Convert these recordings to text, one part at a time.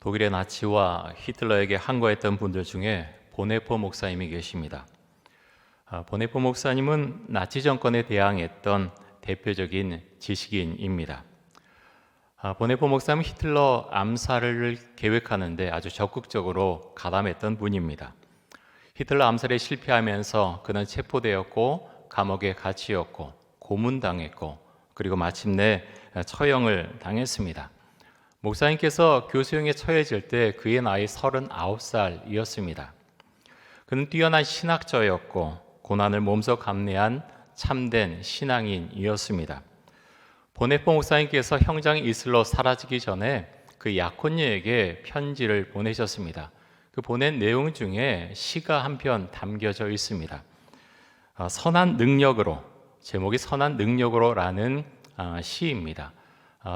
독일의 나치와 히틀러에게 항거했던 분들 중에 보네포 목사님이 계십니다. 보네포 목사님은 나치 정권에 대항했던 대표적인 지식인입니다. 보네포 목사님은 히틀러 암살을 계획하는데 아주 적극적으로 가담했던 분입니다. 히틀러 암살에 실패하면서 그는 체포되었고 감옥에 갇히었고 고문당했고 그리고 마침내 처형을 당했습니다. 목사님께서 교수형에 처해질 때 그의 나이 39살이었습니다. 그는 뛰어난 신학자였고 고난을 몸소 감내한 참된 신앙인이었습니다. 보네포 목사님께서 형장 이슬로 사라지기 전에 그 약혼녀에게 편지를 보내셨습니다. 그 보낸 내용 중에 시가 한 편 담겨져 있습니다. 선한 능력으로, 제목이 선한 능력으로라는 시입니다.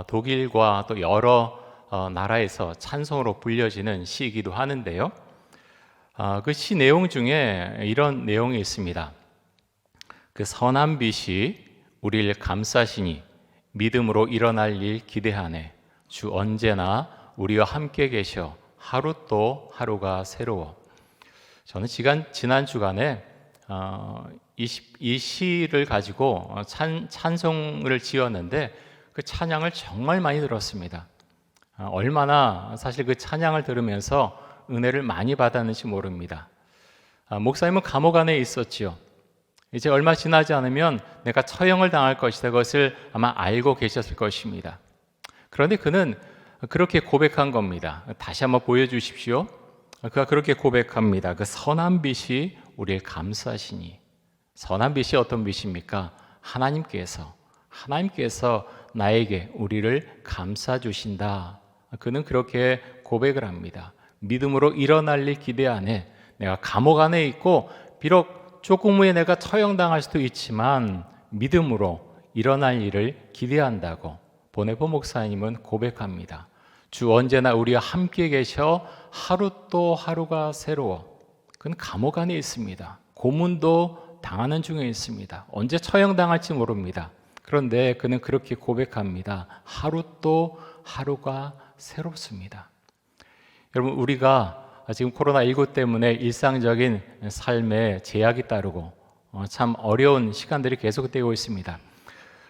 독일과 또 여러 나라에서 찬송으로 불려지는 시이기도 하는데요. 그 시 내용 중에 이런 내용이 있습니다. 그 선한 빛이 우리를 감싸시니 믿음으로 일어날 일 기대하네. 주 언제나 우리와 함께 계셔. 하루 또 하루가 새로워. 저는 지난 주간에 이 시를 가지고 찬송을 지었는데 그 찬양을 정말 많이 들었습니다. 얼마나 사실 그 찬양을 들으면서 은혜를 많이 받았는지 모릅니다. 목사님은 감옥 안에 있었지요. 이제 얼마 지나지 않으면 내가 처형을 당할 것이다. 그것을 아마 알고 계셨을 것입니다. 그런데 그는 그렇게 고백한 겁니다. 다시 한번 보여주십시오. 그가 그렇게 고백합니다. 그 선한 빛이 우리를 감싸시니. 선한 빛이 어떤 빛입니까? 하나님께서 나에게 우리를 감싸주신다. 그는 그렇게 고백을 합니다. 믿음으로 일어날 일 기대 안에 내가 감옥 안에 있고 비록 조금 후에 내가 처형당할 수도 있지만 믿음으로 일어날 일을 기대한다고 보네포 목사님은 고백합니다. 주 언제나 우리와 함께 계셔 하루 또 하루가 새로워. 그는 감옥 안에 있습니다. 고문도 당하는 중에 있습니다. 언제 처형당할지 모릅니다. 그런데 그는 그렇게 고백합니다. 하루 또 하루가 새롭습니다. 여러분, 우리가 지금 코로나19 때문에 일상적인 삶에 제약이 따르고 참 어려운 시간들이 계속되고 있습니다.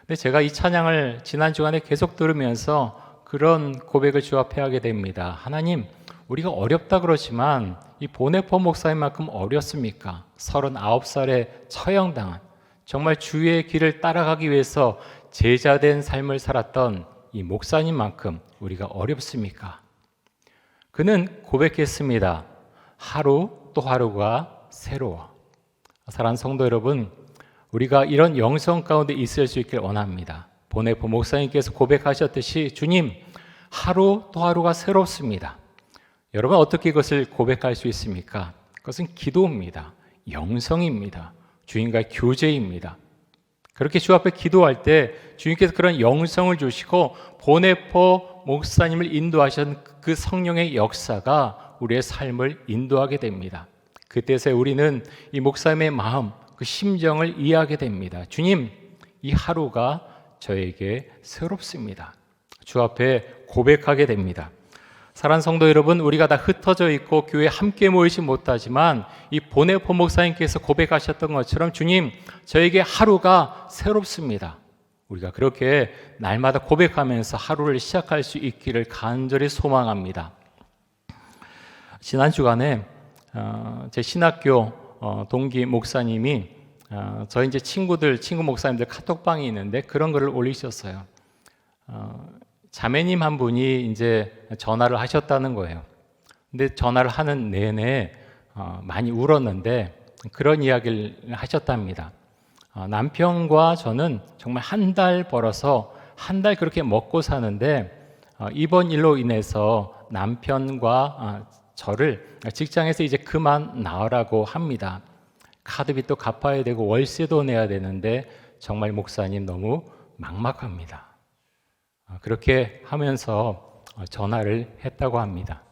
근데 제가 이 찬양을 지난 주간에 계속 들으면서 그런 고백을 주 앞에 하게 됩니다. 하나님, 우리가 어렵다 그러지만 이 보네포 목사님만큼 어렵습니까? 39살에 처형당한 정말 주의 길을 따라가기 위해서 제자된 삶을 살았던 이 목사님만큼 우리가 어렵습니까? 그는 고백했습니다. 하루 또 하루가 새로워. 사랑하는 성도 여러분, 우리가 이런 영성 가운데 있을 수 있길 원합니다. 보네포 목사님께서 고백하셨듯이 주님, 하루 또 하루가 새롭습니다. 여러분, 어떻게 이것을 고백할 수 있습니까? 그것은 기도입니다. 영성입니다. 주님과의 교제입니다. 그렇게 주 앞에 기도할 때 주님께서 그런 영성을 주시고 보네포 목사님을 인도하신 그 성령의 역사가 우리의 삶을 인도하게 됩니다. 그때서 우리는 이 목사님의 마음, 그 심정을 이해하게 됩니다. 주님, 이 하루가 저에게 새롭습니다. 주 앞에 고백하게 됩니다. 사랑하는 성도 여러분, 우리가 다 흩어져 있고 교회에 함께 모이지 못하지만 이 보네포 목사님께서 고백하셨던 것처럼 주님, 저에게 하루가 새롭습니다. 우리가 그렇게 날마다 고백하면서 하루를 시작할 수 있기를 간절히 소망합니다. 지난 주간에 제 신학교 동기 목사님이 저희 이제 친구 목사님들 카톡방이 있는데 그런 글을 올리셨어요. 자매님 한 분이 이제 전화를 하셨다는 거예요. 근데 전화를 하는 내내 많이 울었는데 그런 이야기를 하셨답니다. 남편과 저는 정말 한 달 벌어서 한 달 그렇게 먹고 사는데 이번 일로 인해서 남편과 저를 직장에서 이제 그만 나으라고 합니다. 카드빚도 갚아야 되고 월세도 내야 되는데 정말 목사님 너무 막막합니다. 그렇게 하면서 전화를 했다고 합니다.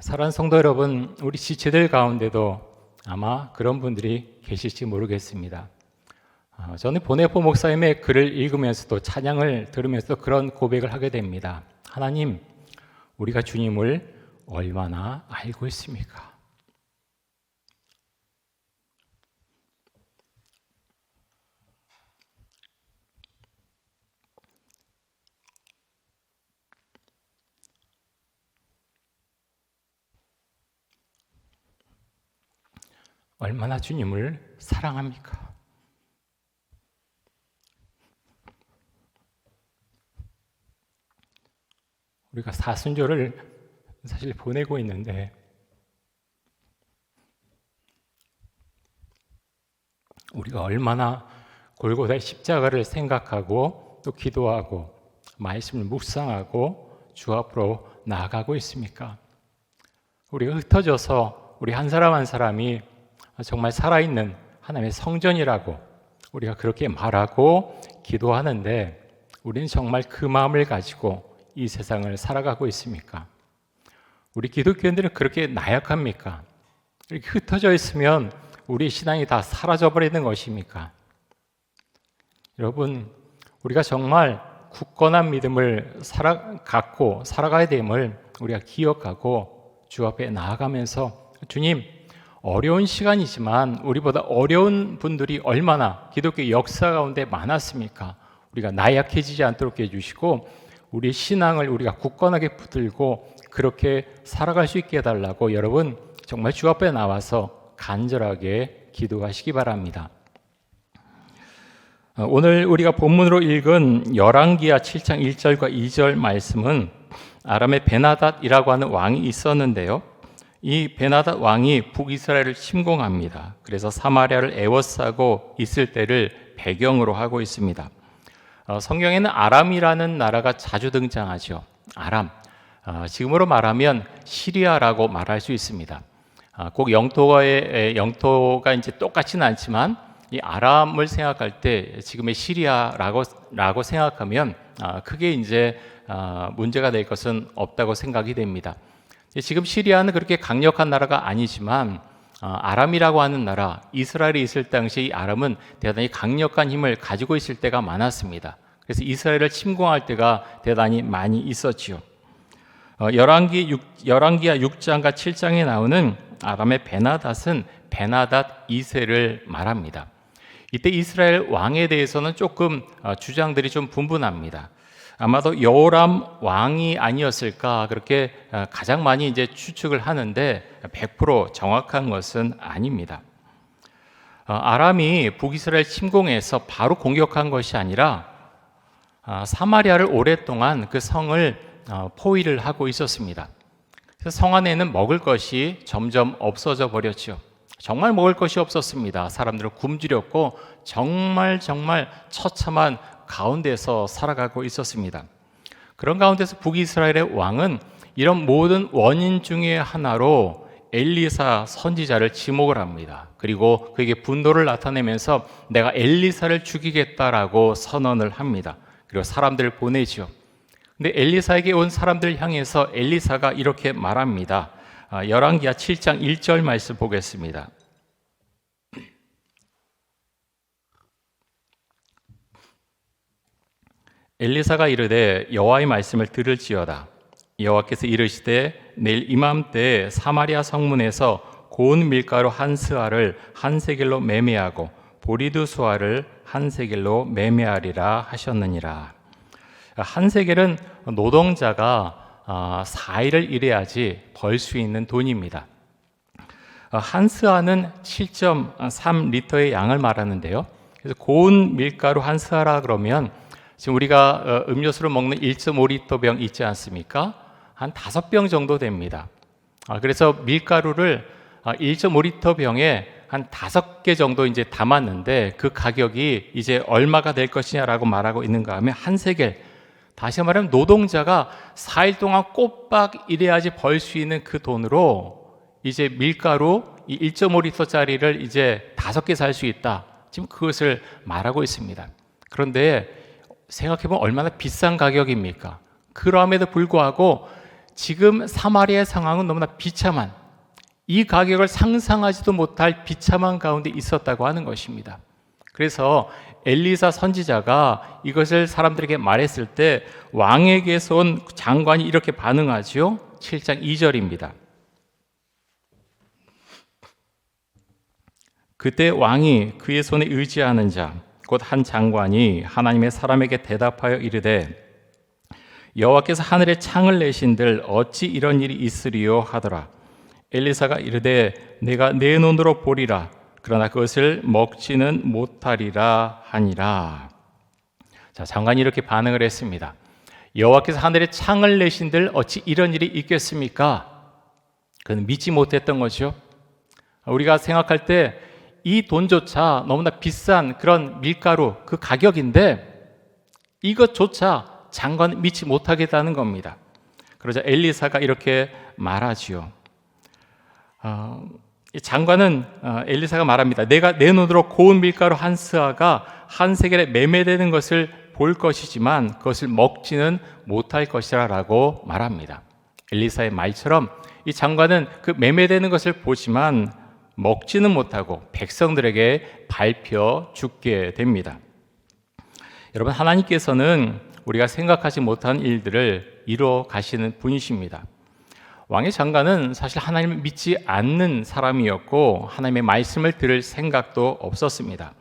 사랑하는 성도 여러분, 우리 지체들 가운데도 아마 그런 분들이 계실지 모르겠습니다. 저는 보네포 목사님의 글을 읽으면서도 찬양을 들으면서 그런 고백을 하게 됩니다. 하나님, 우리가 주님을 얼마나 알고 있습니까? 얼마나 주님을 사랑합니까? 우리가 사순절을 사실 보내고 있는데 우리가 얼마나 골고다의 십자가를 생각하고 또 기도하고 말씀을 묵상하고 주 앞으로 나아가고 있습니까? 우리가 흩어져서 우리 한 사람 한 사람이 정말 살아있는 하나님의 성전이라고 우리가 그렇게 말하고 기도하는데 우리는 정말 그 마음을 가지고 이 세상을 살아가고 있습니까? 우리 기독교인들은 그렇게 나약합니까? 이렇게 흩어져 있으면 우리 신앙이 다 사라져버리는 것입니까? 여러분, 우리가 정말 굳건한 믿음을 갖고 살아가야 됨을 우리가 기억하고 주 앞에 나아가면서 주님, 어려운 시간이지만 우리보다 어려운 분들이 얼마나 기독교 역사 가운데 많았습니까? 우리가 나약해지지 않도록 해주시고 우리 신앙을 우리가 굳건하게 붙들고 그렇게 살아갈 수 있게 해달라고 여러분 정말 주 앞에 나와서 간절하게 기도하시기 바랍니다. 오늘 우리가 본문으로 읽은 열왕기하 7장 1절과 2절 말씀은 아람의 베나닷이라고 하는 왕이 있었는데요. 이 베나닷 왕이 북이스라엘을 침공합니다. 그래서 사마리아를 에워싸고 있을 때를 배경으로 하고 있습니다. 성경에는 아람이라는 나라가 자주 등장하죠. 아람, 지금으로 말하면 시리아라고 말할 수 있습니다. 꼭 영토가 이제 똑같지는 않지만 이 아람을 생각할 때 지금의 시리아라고 생각하면 크게 이제 문제가 될 것은 없다고 생각이 됩니다. 지금 시리아는 그렇게 강력한 나라가 아니지만 아람이라고 하는 나라, 이스라엘이 있을 당시 이 아람은 대단히 강력한 힘을 가지고 있을 때가 많았습니다. 그래서 이스라엘을 침공할 때가 대단히 많이 있었지요. 열왕기하 6장과 7장에 나오는 아람의 베나닷은 베나닷 2세를 말합니다. 이때 이스라엘 왕에 대해서는 조금 주장들이 좀 분분합니다. 아마도 여호람 왕이 아니었을까 그렇게 가장 많이 이제 추측을 하는데 100% 정확한 것은 아닙니다. 아람이 북이스라엘 침공해서 바로 공격한 것이 아니라 사마리아를 오랫동안 그 성을 포위를 하고 있었습니다. 그래서 성 안에는 먹을 것이 점점 없어져 버렸죠. 정말 먹을 것이 없었습니다. 사람들은 굶주렸고 정말 처참한 가운데서 살아가고 있었습니다. 그런 가운데서 북이스라엘의 왕은 이런 모든 원인 중에 하나로 엘리사 선지자를 지목을 합니다. 그리고 그에게 분노를 나타내면서 내가 엘리사를 죽이겠다라고 선언을 합니다. 그리고 사람들을 보내죠. 근데 엘리사에게 온 사람들을 향해서 엘리사가 이렇게 말합니다. 열왕기하 7장 1절 말씀 보겠습니다. 엘리사가 이르되 여호와의 말씀을 들을지어다. 여호와께서 이르시되 내일 이맘때에 사마리아 성문에서 고운 밀가루 한 스아를 한 세겔로 매매하고 보리두 수아를 한 세겔로 매매하리라 하셨느니라. 한 세겔은 노동자가 4일을 일해야지 벌 수 있는 돈입니다. 한 스아는 7.3리터의 양을 말하는데요. 그래서 고운 밀가루 한 스아라 그러면 지금 우리가 음료수로 먹는 1.5리터 병 있지 않습니까? 한 5병 정도 됩니다. 그래서 밀가루를 1.5리터 병에 한 5개 정도 이제 담았는데 그 가격이 이제 얼마가 될 것이냐라고 말하고 있는가 하면 한 세겔. 다시 말하면 노동자가 4일 동안 꼬박 일해야지 벌 수 있는 그 돈으로 이제 밀가루 1.5리터짜리를 이제 5개 살 수 있다. 지금 그것을 말하고 있습니다. 그런데 생각해보면 얼마나 비싼 가격입니까? 그럼에도 불구하고 지금 사마리아의 상황은 너무나 비참한, 이 가격을 상상하지도 못할 비참한 가운데 있었다고 하는 것입니다. 그래서 엘리사 선지자가 이것을 사람들에게 말했을 때 왕에게서 온 장관이 이렇게 반응하죠. 7장 2절입니다. 그때 왕이 그의 손에 의지하는 자 곧 한 장관이 하나님의 사람에게 대답하여 이르되 여호와께서 하늘에 창을 내신들 어찌 이런 일이 있으리요 하더라. 엘리사가 이르되 내가 내 눈으로 보리라 그러나 그것을 먹지는 못하리라 하니라. 자, 장관이 이렇게 반응을 했습니다. 여호와께서 하늘에 창을 내신들 어찌 이런 일이 있겠습니까? 그는 믿지 못했던 거죠. 우리가 생각할 때 이 돈조차 너무나 비싼 그런 밀가루 그 가격인데 이것조차 장관은 믿지 못하겠다는 겁니다. 그러자 엘리사가 이렇게 말하지요. 장관은 엘리사가 말합니다. 내가 내 눈으로 고운 밀가루 한 스아가 한 세겔에 매매되는 것을 볼 것이지만 그것을 먹지는 못할 것이라 라고 말합니다. 엘리사의 말처럼 이 장관은 그 매매되는 것을 보지만 먹지는 못하고 백성들에게 밟혀 죽게 됩니다. 여러분, 하나님께서는 우리가 생각하지 못한 일들을 이루어 가시는 분이십니다. 왕의 장관은 사실 하나님을 믿지 않는 사람이었고 하나님의 말씀을 들을 생각도 없었습니다.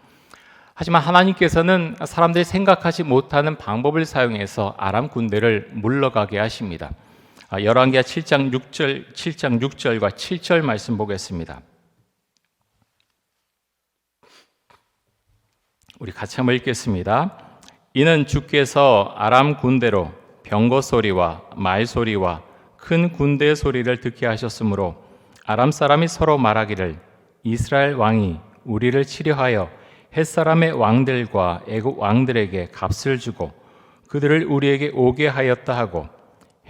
하지만 하나님께서는 사람들이 생각하지 못하는 방법을 사용해서 아람 군대를 물러가게 하십니다. 열왕기하 7장 6절과 7절 말씀 보겠습니다. 우리 같이 한번 읽겠습니다. 이는 주께서 아람 군대로 병거 소리와 말 소리와 큰 군대 소리를 듣게 하셨으므로 아람 사람이 서로 말하기를 이스라엘 왕이 우리를 치려하여 햇사람의 왕들과 애국 왕들에게 값을 주고 그들을 우리에게 오게 하였다 하고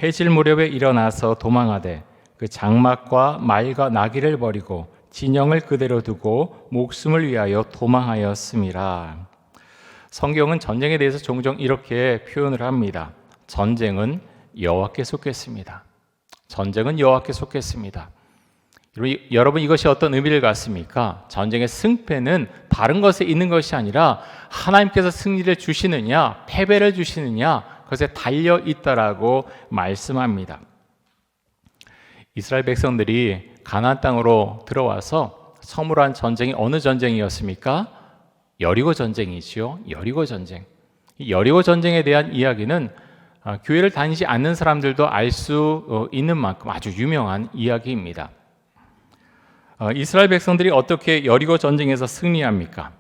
해질 무렵에 일어나서 도망하되 그 장막과 말과 나귀를 버리고 진영을 그대로 두고 목숨을 위하여 도망하였음이라. 성경은 전쟁에 대해서 종종 이렇게 표현을 합니다. 전쟁은 여호와께 속했습니다. 전쟁은 여호와께 속했습니다. 여러분, 이것이 어떤 의미를 갖습니까? 전쟁의 승패는 다른 것에 있는 것이 아니라 하나님께서 승리를 주시느냐 패배를 주시느냐 그것에 달려 있다라고 말씀합니다. 이스라엘 백성들이 가나안 땅으로 들어와서 처음으로 전쟁이 어느 전쟁이었습니까? 여리고 전쟁이지요. 여리고 전쟁. 이 여리고 전쟁에 대한 이야기는 교회를 다니지 않는 사람들도 알 수 있는 만큼 아주 유명한 이야기입니다. 이스라엘 백성들이 어떻게 여리고 전쟁에서 승리합니까?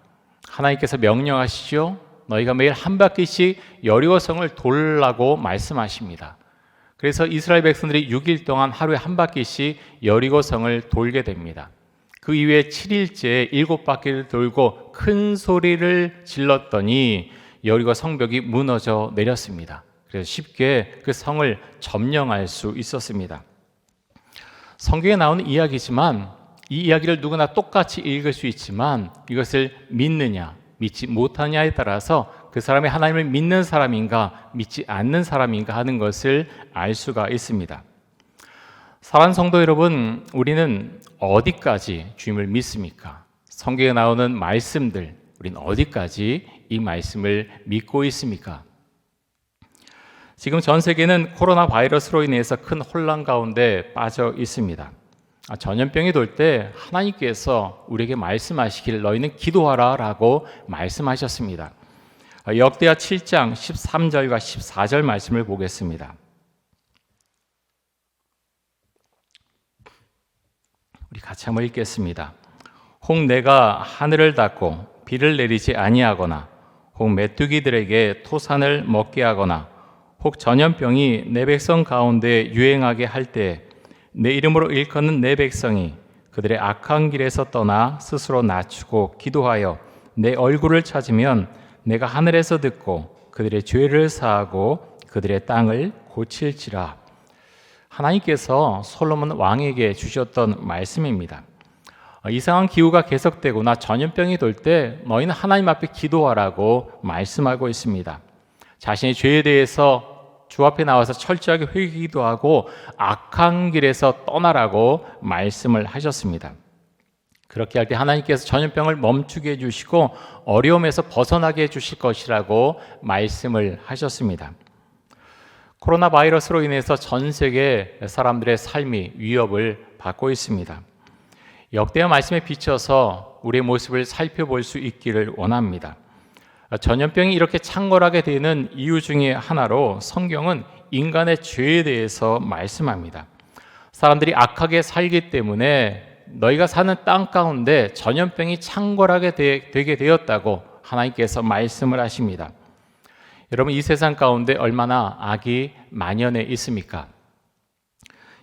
하나님께서 명령하시죠. 너희가 매일 한 바퀴씩 여리고 성을 돌라고 말씀하십니다. 그래서 이스라엘 백성들이 6일 동안 하루에 한 바퀴씩 여리고 성을 돌게 됩니다. 그 이후에 7일째 7바퀴를 돌고 큰 소리를 질렀더니 여리고 성벽이 무너져 내렸습니다. 그래서 쉽게 그 성을 점령할 수 있었습니다. 성경에 나오는 이야기지만 이 이야기를 누구나 똑같이 읽을 수 있지만 이것을 믿느냐 믿지 못하냐에 따라서 그 사람이 하나님을 믿는 사람인가 믿지 않는 사람인가 하는 것을 알 수가 있습니다. 사랑하는 성도 여러분, 우리는 어디까지 주님을 믿습니까? 성경에 나오는 말씀들, 우리는 어디까지 이 말씀을 믿고 있습니까? 지금 전 세계는 코로나 바이러스로 인해서 큰 혼란 가운데 빠져 있습니다. 전염병이 돌 때 하나님께서 우리에게 말씀하시길 너희는 기도하라 라고 말씀하셨습니다. 역대하 7장 13절과 14절 말씀을 보겠습니다. 우리 같이 한번 읽겠습니다. 혹 내가 하늘을 닫고 비를 내리지 아니하거나 혹 메뚜기들에게 토산을 먹게 하거나 혹 전염병이 내 백성 가운데 유행하게 할 때 내 이름으로 일컫는 내 백성이 그들의 악한 길에서 떠나 스스로 낮추고 기도하여 내 얼굴을 찾으면 내가 하늘에서 듣고 그들의 죄를 사하고 그들의 땅을 고칠지라. 하나님께서 솔로몬 왕에게 주셨던 말씀입니다. 이상한 기후가 계속되거나 전염병이 돌 때 너희는 하나님 앞에 기도하라고 말씀하고 있습니다. 자신의 죄에 대해서 주 앞에 나와서 철저하게 회개기도 하고 악한 길에서 떠나라고 말씀을 하셨습니다. 그렇게 할 때 하나님께서 전염병을 멈추게 해주시고 어려움에서 벗어나게 해주실 것이라고 말씀을 하셨습니다. 코로나 바이러스로 인해서 전 세계 사람들의 삶이 위협을 받고 있습니다. 역대의 말씀에 비춰서 우리의 모습을 살펴볼 수 있기를 원합니다. 전염병이 이렇게 창궐하게 되는 이유 중에 하나로 성경은 인간의 죄에 대해서 말씀합니다. 사람들이 악하게 살기 때문에 너희가 사는 땅 가운데 전염병이 창궐하게 되게 되었다고 하나님께서 말씀을 하십니다. 여러분, 이 세상 가운데 얼마나 악이 만연해 있습니까?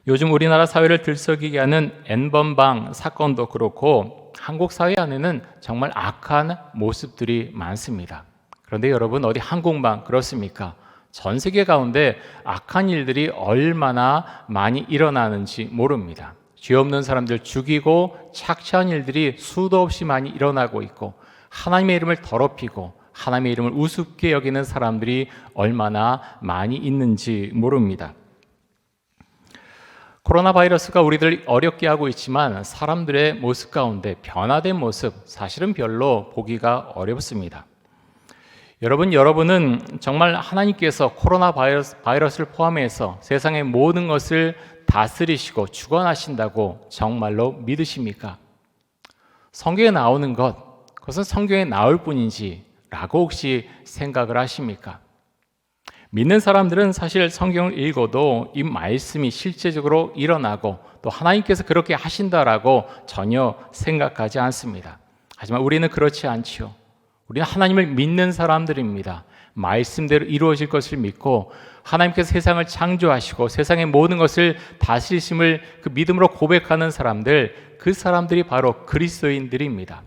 요즘 우리나라 사회를 들썩이게 하는 N번방 사건도 그렇고 한국 사회 안에는 정말 악한 모습들이 많습니다. 그런데 여러분, 어디 한국만 그렇습니까? 전 세계 가운데 악한 일들이 얼마나 많이 일어나는지 모릅니다. 죄 없는 사람들 죽이고 착취한 일들이 수도 없이 많이 일어나고 있고 하나님의 이름을 더럽히고 하나님의 이름을 우습게 여기는 사람들이 얼마나 많이 있는지 모릅니다. 코로나 바이러스가 우리들 어렵게 하고 있지만 사람들의 모습 가운데 변화된 모습 사실은 별로 보기가 어렵습니다. 여러분은 정말 하나님께서 코로나 바이러스를 포함해서 세상의 모든 것을 다스리시고 주관하신다고 정말로 믿으십니까? 성경에 나오는 그것은 성경에 나올 뿐인지 라고 혹시 생각을 하십니까? 믿는 사람들은 사실 성경을 읽어도 이 말씀이 실제적으로 일어나고 또 하나님께서 그렇게 하신다라고 전혀 생각하지 않습니다. 하지만 우리는 그렇지 않지요. 우리는 하나님을 믿는 사람들입니다. 말씀대로 이루어질 것을 믿고 하나님께서 세상을 창조하시고 세상의 모든 것을 다스리심을 그 믿음으로 고백하는 사람들, 그 사람들이 바로 그리스도인들입니다.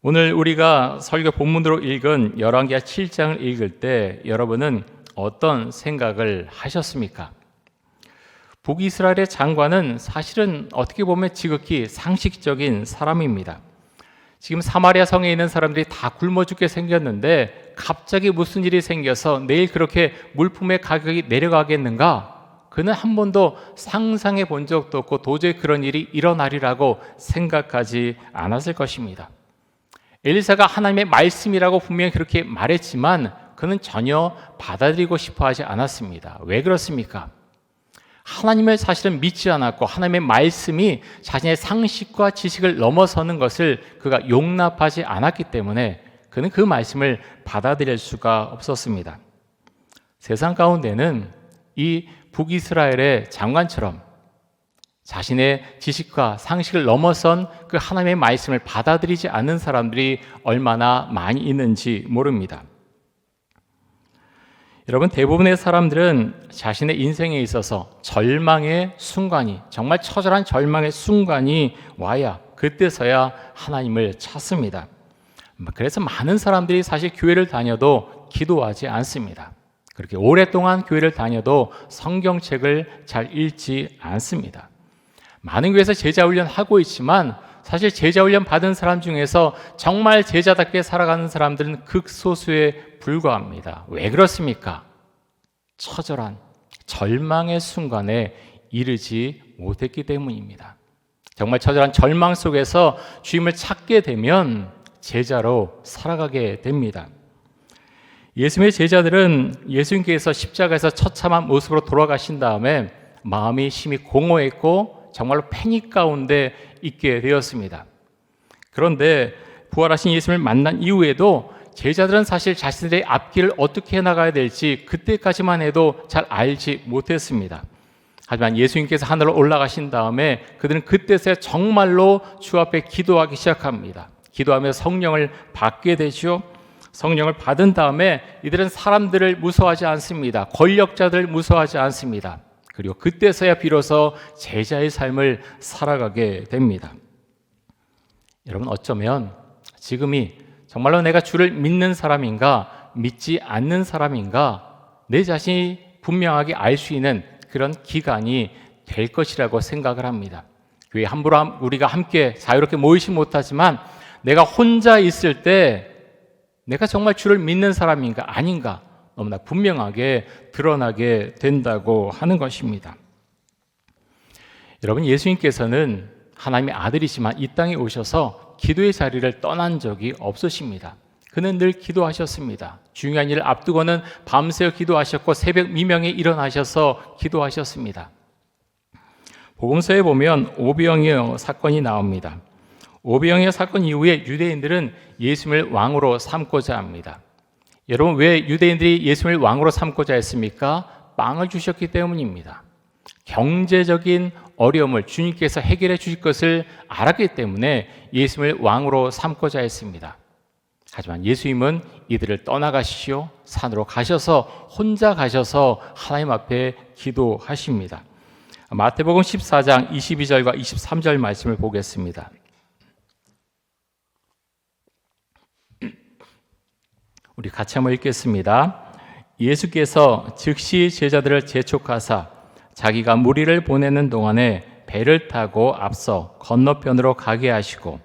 오늘 우리가 설교 본문으로 읽은 열왕기하 7장을 읽을 때 여러분은 어떤 생각을 하셨습니까? 북이스라엘의 장관은 사실은 어떻게 보면 지극히 상식적인 사람입니다. 지금 사마리아 성에 있는 사람들이 다 굶어 죽게 생겼는데 갑자기 무슨 일이 생겨서 내일 그렇게 물품의 가격이 내려가겠는가? 그는 한 번도 상상해 본 적도 없고 도저히 그런 일이 일어나리라고 생각하지 않았을 것입니다. 엘리사가 하나님의 말씀이라고 분명히 그렇게 말했지만 그는 전혀 받아들이고 싶어 하지 않았습니다. 왜 그렇습니까? 하나님을 사실은 믿지 않았고 하나님의 말씀이 자신의 상식과 지식을 넘어서는 것을 그가 용납하지 않았기 때문에 그는 그 말씀을 받아들일 수가 없었습니다. 세상 가운데는 이 북이스라엘의 장관처럼 자신의 지식과 상식을 넘어선 그 하나님의 말씀을 받아들이지 않는 사람들이 얼마나 많이 있는지 모릅니다. 여러분, 대부분의 사람들은 자신의 인생에 있어서 절망의 순간이, 정말 처절한 절망의 순간이 와야 그때서야 하나님을 찾습니다. 그래서 많은 사람들이 사실 교회를 다녀도 기도하지 않습니다. 그렇게 오랫동안 교회를 다녀도 성경책을 잘 읽지 않습니다. 많은 교회에서 제자 훈련하고 있지만 사실 제자 훈련 받은 사람 중에서 정말 제자답게 살아가는 사람들은 극소수에 불과합니다. 왜 그렇습니까? 처절한 절망의 순간에 이르지 못했기 때문입니다. 정말 처절한 절망 속에서 주님을 찾게 되면 제자로 살아가게 됩니다. 예수님의 제자들은 예수님께서 십자가에서 처참한 모습으로 돌아가신 다음에 마음이 심히 공허했고 정말로 패닉 가운데 있게 되었습니다. 그런데 부활하신 예수님을 만난 이후에도 제자들은 사실 자신들의 앞길을 어떻게 해나가야 될지 그때까지만 해도 잘 알지 못했습니다. 하지만 예수님께서 하늘로 올라가신 다음에 그들은 그때서야 정말로 주 앞에 기도하기 시작합니다. 기도하면서 성령을 받게 되죠. 성령을 받은 다음에 이들은 사람들을 무서워하지 않습니다. 권력자들을 무서워하지 않습니다. 그리고 그때서야 비로소 제자의 삶을 살아가게 됩니다. 여러분, 어쩌면 지금이 정말로 내가 주를 믿는 사람인가 믿지 않는 사람인가 내 자신이 분명하게 알 수 있는 그런 기간이 될 것이라고 생각을 합니다. 교회 함부로 우리가 함께 자유롭게 모이지 못하지만 내가 혼자 있을 때 내가 정말 주를 믿는 사람인가 아닌가 너무나 분명하게 드러나게 된다고 하는 것입니다. 여러분, 예수님께서는 하나님의 아들이지만 이 땅에 오셔서 기도의 자리를 떠난 적이 없으십니다. 그는 늘 기도하셨습니다. 중요한 일을 앞두고는 밤새워 기도하셨고 새벽 미명에 일어나셔서 기도하셨습니다. 복음서에 보면 오병이어 사건이 나옵니다. 오병이어 사건 이후에 유대인들은 예수님을 왕으로 삼고자 합니다. 여러분, 왜 유대인들이 예수님을 왕으로 삼고자 했습니까? 빵을 주셨기 때문입니다. 경제적인 어려움을 주님께서 해결해 주실 것을 알았기 때문에 예수님을 왕으로 삼고자 했습니다. 하지만 예수님은 이들을 떠나가시오 산으로 가셔서 혼자 가셔서 하나님 앞에 기도하십니다. 마태복음 14장 22절과 23절 말씀을 보겠습니다. 우리 같이 한번 읽겠습니다. 예수께서 즉시 제자들을 재촉하사 자기가 무리를 보내는 동안에 배를 타고 앞서 건너편으로 가게 하시고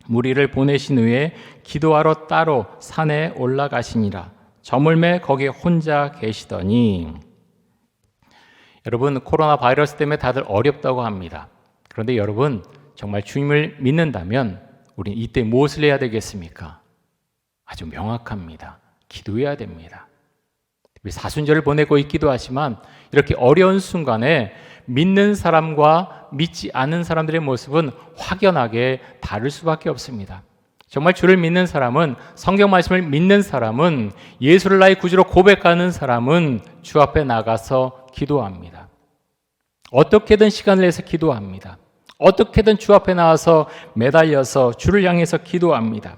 무리를 보내신 후에 기도하러 따로 산에 올라가시니라. 저물매 거기 혼자 계시더니. 여러분, 코로나 바이러스 때문에 다들 어렵다고 합니다. 그런데 여러분, 정말 주님을 믿는다면 우리는 이때 무엇을 해야 되겠습니까? 아주 명확합니다. 기도해야 됩니다. 사순절을 보내고 있기도 하지만 이렇게 어려운 순간에 믿는 사람과 믿지 않는 사람들의 모습은 확연하게 다를 수밖에 없습니다. 정말 주를 믿는 사람은, 성경 말씀을 믿는 사람은, 예수를 나의 구주로 고백하는 사람은 주 앞에 나가서 기도합니다. 어떻게든 시간을 내서 기도합니다. 어떻게든 주 앞에 나와서 매달려서 주를 향해서 기도합니다.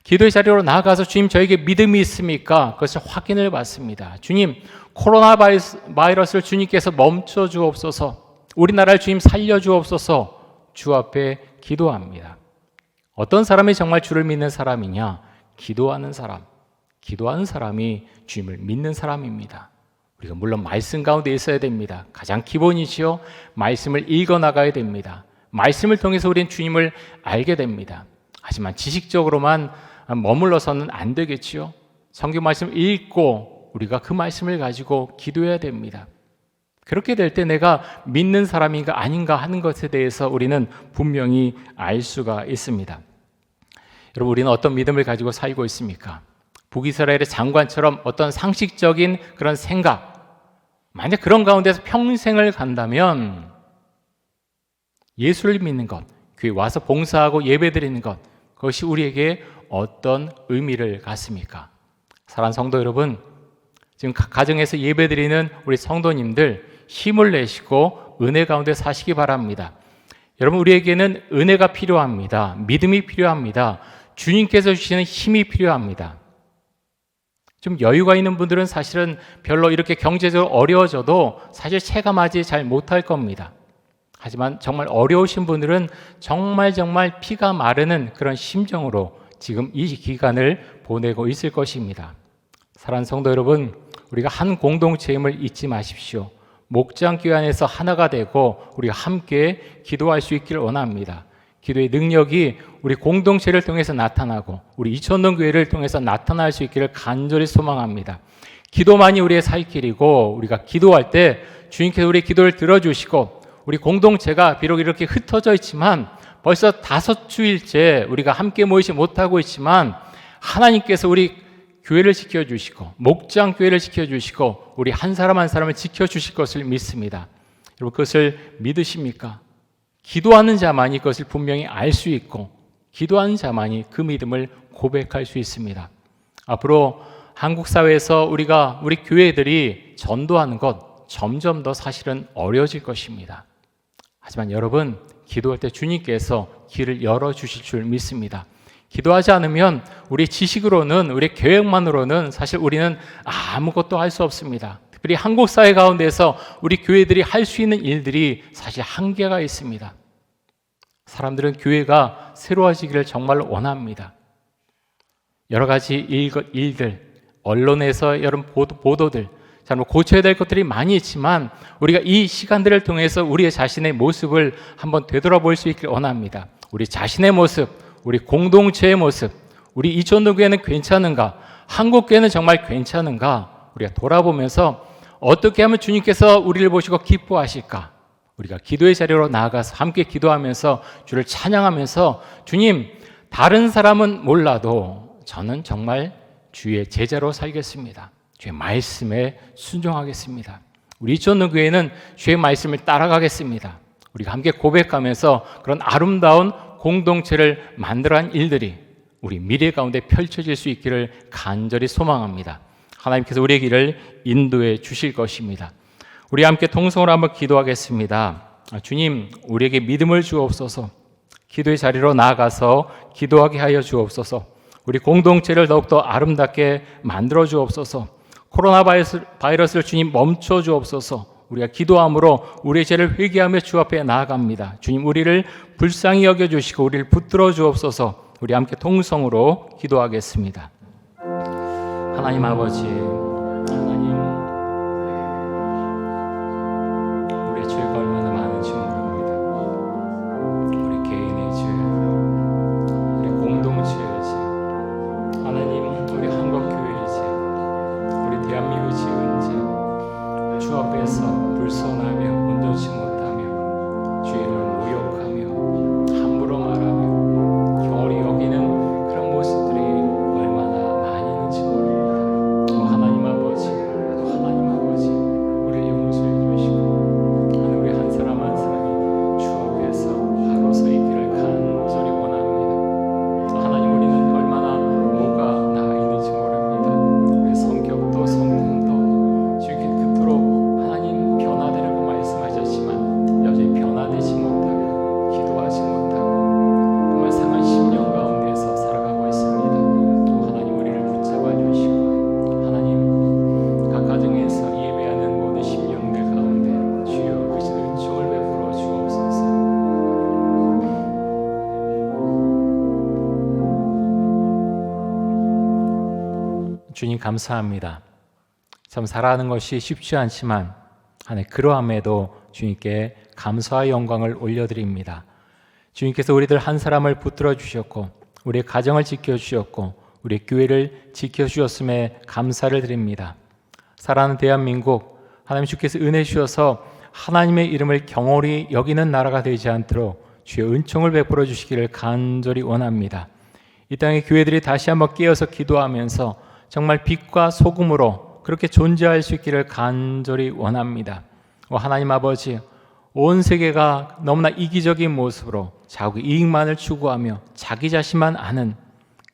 기도의 자리로 나아가서 주님, 저에게 믿음이 있습니까? 그것을 확인을 받습니다. 주님, 코로나 바이러스를 주님께서 멈춰 주옵소서. 우리나라를 주님 살려 주옵소서. 주 앞에 기도합니다. 어떤 사람이 정말 주를 믿는 사람이냐? 기도하는 사람. 기도하는 사람이 주님을 믿는 사람입니다. 우리가 물론 말씀 가운데 있어야 됩니다. 가장 기본이지요. 말씀을 읽어 나가야 됩니다. 말씀을 통해서 우리는 주님을 알게 됩니다. 하지만 지식적으로만 머물러서는 안 되겠지요. 성경 말씀을 읽고 우리가 그 말씀을 가지고 기도해야 됩니다. 그렇게 될 때 내가 믿는 사람인가 아닌가 하는 것에 대해서 우리는 분명히 알 수가 있습니다. 여러분, 우리는 어떤 믿음을 가지고 살고 있습니까? 북이스라엘의 장관처럼 어떤 상식적인 그런 생각, 만약 그런 가운데서 평생을 간다면 예수를 믿는 것, 교회 와서 봉사하고 예배드리는 것, 그것이 우리에게 어떤 의미를 갖습니까? 사랑하는 성도 여러분, 지금 가정에서 예배드리는 우리 성도님들 힘을 내시고 은혜 가운데 사시기 바랍니다. 여러분, 우리에게는 은혜가 필요합니다. 믿음이 필요합니다. 주님께서 주시는 힘이 필요합니다. 좀 여유가 있는 분들은 사실은 별로 이렇게 경제적으로 어려워져도 사실 체감하지 잘 못할 겁니다. 하지만 정말 어려우신 분들은 정말 피가 마르는 그런 심정으로 지금 이 기간을 보내고 있을 것입니다. 사랑하는 성도 여러분, 우리가 한 공동체임을 잊지 마십시오. 목장교회 안에서 하나가 되고 우리가 함께 기도할 수 있기를 원합니다. 기도의 능력이 우리 공동체를 통해서 나타나고 우리 이천동 교회를 통해서 나타날 수 있기를 간절히 소망합니다. 기도만이 우리의 살 길이고 우리가 기도할 때 주님께서 우리의 기도를 들어주시고 우리 공동체가 비록 이렇게 흩어져 있지만 벌써 5주일째 우리가 함께 모이지 못하고 있지만 하나님께서 우리 교회를 지켜주시고 목장 교회를 지켜주시고 우리 한 사람 한 사람을 지켜주실 것을 믿습니다. 여러분, 그것을 믿으십니까? 기도하는 자만이 그것을 분명히 알 수 있고 기도하는 자만이 그 믿음을 고백할 수 있습니다. 앞으로 한국 사회에서 우리 교회들이 전도하는 것 점점 더 사실은 어려워질 것입니다. 하지만 여러분, 기도할 때 주님께서 길을 열어주실 줄 믿습니다. 기도하지 않으면 우리 지식으로는, 우리 계획만으로는 사실 우리는 아무것도 할 수 없습니다. 특별히 한국 사회 가운데서 우리 교회들이 할 수 있는 일들이 사실 한계가 있습니다. 사람들은 교회가 새로워지기를 정말 원합니다. 여러 가지 일들, 언론에서 여러 보도들, 고쳐야 될 것들이 많이 있지만 우리가 이 시간들을 통해서 우리의 자신의 모습을 한번 되돌아볼 수 있기를 원합니다. 우리 자신의 모습, 우리 공동체의 모습, 우리 이천동교회는 괜찮은가? 한국교회는 정말 괜찮은가? 우리가 돌아보면서 어떻게 하면 주님께서 우리를 보시고 기뻐하실까? 우리가 기도의 자리로 나아가서 함께 기도하면서 주를 찬양하면서 주님, 다른 사람은 몰라도 저는 정말 주의 제자로 살겠습니다. 주의 말씀에 순종하겠습니다. 우리 이천동교회는 주의 말씀을 따라가겠습니다. 우리가 함께 고백하면서 그런 아름다운 공동체를 만들어간 일들이 우리 미래 가운데 펼쳐질 수 있기를 간절히 소망합니다. 하나님께서 우리의 길을 인도해 주실 것입니다. 우리 함께 통성으로 한번 기도하겠습니다. 주님, 우리에게 믿음을 주옵소서. 기도의 자리로 나아가서 기도하게 하여 주옵소서. 우리 공동체를 더욱더 아름답게 만들어 주옵소서. 코로나 바이러스를 주님 멈춰 주옵소서. 우리가 기도함으로 우리의 죄를 회개하며 주 앞에 나아갑니다. 주님, 우리를 불쌍히 여겨주시고 우리를 붙들어 주옵소서. 우리 함께 통성으로 기도하겠습니다. 하나님 아버지, 하나님, 우리의 죄가 얼마나 많은지 모릅니다. 우리 개인의 죄, 우리 공동체의 죄, 하나님, 우리 한국교회의 죄, 우리 대한민국의 지은 죄, 주 앞에서 불손하며 온전치 못하며 주의를 모욕하며 함부로 말하며 경홀히 여기는 그런 모습들이 얼마나 많이 있는지 모릅니다. 하나님 아버지, 하나님 아버지, 우리를 용서해 주시고 하나님, 우리 한 사람 한 사람이 주 앞에서 바로 서 있기를 간절히 원합니다. 하나님, 우리는 얼마나 뭐가 나가 있는지 모릅니다. 우리 성격도 성품도 주께 그토록 하나님 변화되라고 말씀하셨지만 여전히 변화되지 못하고 기도하지 못하고 정말 상한 심령 가운데서 살아가고 있습니다. 하나님, 우리를 붙잡아 주시고 하나님, 각 가정에서 예배하는 모든 심령들 가운데 주여 그 은총을 베풀어 주옵소서. 주님, 감사합니다. 참 살아가는 것이 쉽지 않지만 하나님, 그러함에도 주님께 감사와 영광을 올려드립니다. 주님께서 우리들 한 사람을 붙들어 주셨고 우리의 가정을 지켜주셨고 우리의 교회를 지켜주셨음에 감사를 드립니다. 살아가는 대한민국, 하나님 주께서 은혜 주셔서 하나님의 이름을 경홀히 여기는 나라가 되지 않도록 주의 은총을 베풀어 주시기를 간절히 원합니다. 이 땅의 교회들이 다시 한번 깨어서 기도하면서 정말 빛과 소금으로 그렇게 존재할 수 있기를 간절히 원합니다. 하나님 아버지, 온 세계가 너무나 이기적인 모습으로 자기 이익만을 추구하며 자기 자신만 아는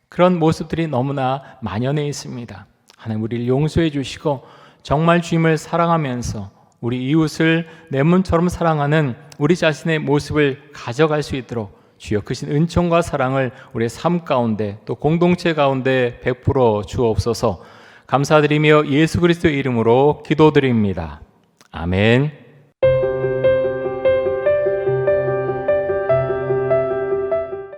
그런 모습들이 너무나 만연해 있습니다. 하나님, 우리를 용서해 주시고 정말 주님을 사랑하면서 우리 이웃을 내 몸처럼 사랑하는 우리 자신의 모습을 가져갈 수 있도록 주여 크신 은총과 사랑을 우리의 삶 가운데 또 공동체 가운데 베풀어 주옵소서. 감사드리며 예수 그리스도의 이름으로 기도드립니다. 아멘.